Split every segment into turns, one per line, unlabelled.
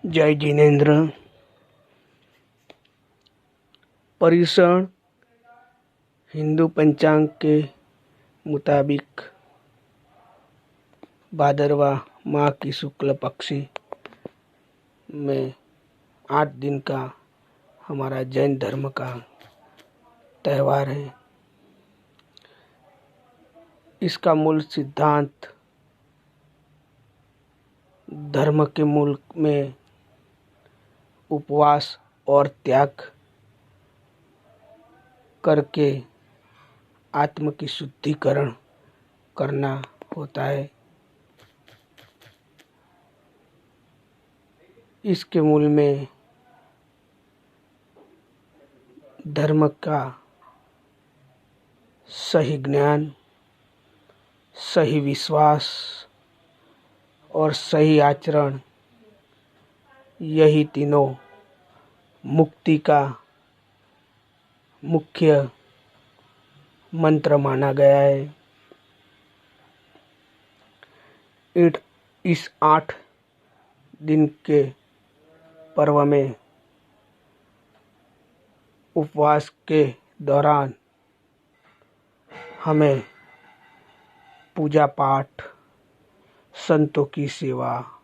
जय जिनेन्द्र। पर्युषण हिंदू पंचांग के मुताबिक भादरवा माह की शुक्ल पक्षी में 8 दिन का हमारा जैन धर्म का त्यौहार है। इसका मूल सिद्धांत धर्म के मूल में उपवास और त्याग करके आत्म की शुद्धिकरण करना होता है। इसके मूल में धर्म का सही ज्ञान, सही विश्वास और सही आचरण, यही तीनों मुक्ति का मुख्य मंत्र माना गया है। इस 8 दिन के पर्व में उपवास के दौरान हमें पूजा पाठ, संतों की सेवा,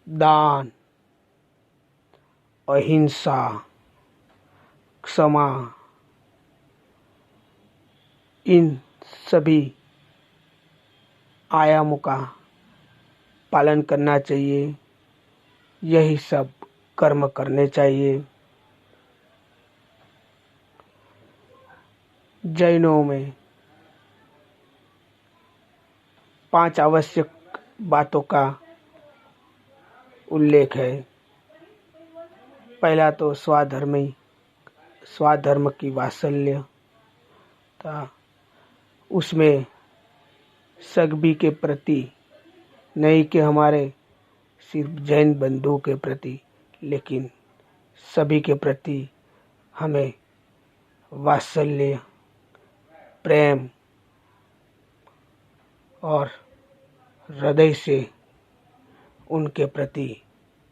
दान, अहिंसा, क्षमा, इन सभी आयामों का पालन करना चाहिए। यही सब कर्म करने चाहिए। जैनों में 5 आवश्यक बातों का उल्लेख है। पहला तो स्वाधर्म की वात्सल्य था। उसमें सभी के प्रति, नहीं कि हमारे सिर्फ जैन बंधुओं के प्रति, लेकिन सभी के प्रति हमें वात्सल्य, प्रेम और हृदय से उनके प्रति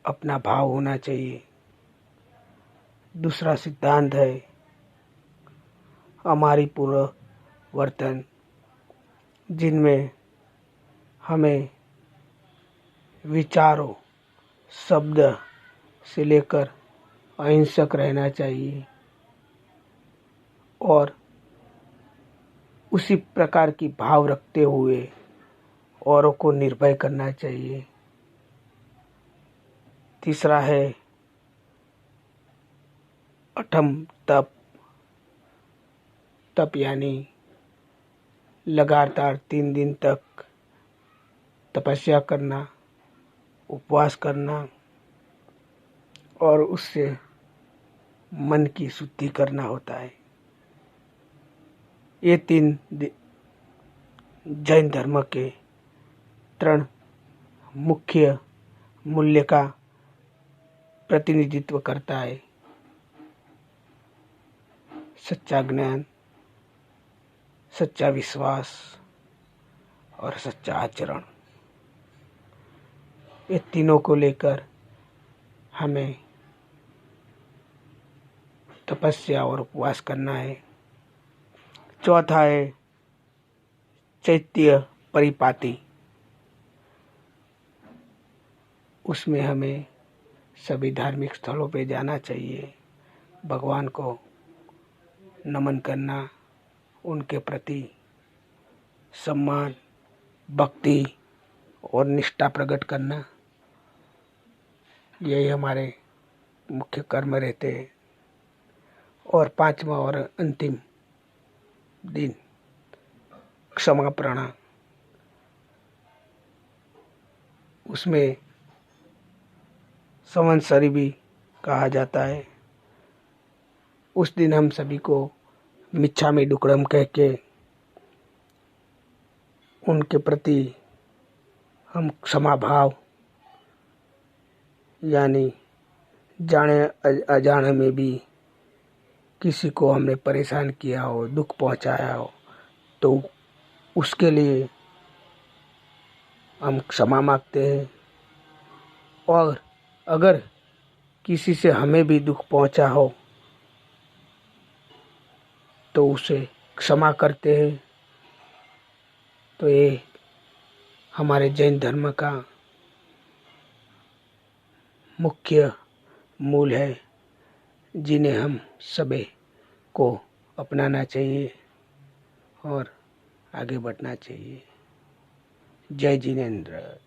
अपना भाव होना चाहिए। दूसरा सिद्धांत है हमारी पूर्ववर्तन, जिनमें हमें विचारों, शब्द से लेकर अहिंसक रहना चाहिए और उसी प्रकार की भाव रखते हुए औरों को निर्भय करना चाहिए। तीसरा है अठम तप। तप यानी लगातार 3 दिन तक तपस्या करना, उपवास करना और उससे मन की शुद्धि करना होता है। ये 3 जैन धर्म के 3 मुख्य मूल्य का प्रतिनिधित्व करता है। सच्चा ज्ञान, सच्चा विश्वास और सच्चा आचरण। ये तीनों को लेकर हमें तपस्या और उपवास करना है। चौथा है चैत्य परिपाटी। उसमें हमें सभी धार्मिक स्थलों पे जाना चाहिए, भगवान को नमन करना, उनके प्रति सम्मान, भक्ति और निष्ठा प्रकट करना, यही हमारे मुख्य कर्म रहते हैं। और 5वां और अंतिम दिन क्षमा प्रणा। उसमें संवत्सरी भी कहा जाता है। उस दिन हम सभी को मिच्छामि दुक्कडम कह के उनके प्रति हम क्षमा भाव, यानी जाने अजाने में भी किसी को हमने परेशान किया हो, दुख पहुंचाया हो, तो उसके लिए हम क्षमा मांगते हैं और अगर किसी से हमें भी दुख पहुंचा हो तो उसे क्षमा करते हैं। तो ये हमारे जैन धर्म का मुख्य मूल है, जिन्हें हम सभी को अपनाना चाहिए और आगे बढ़ना चाहिए। जय जिनेंद्र।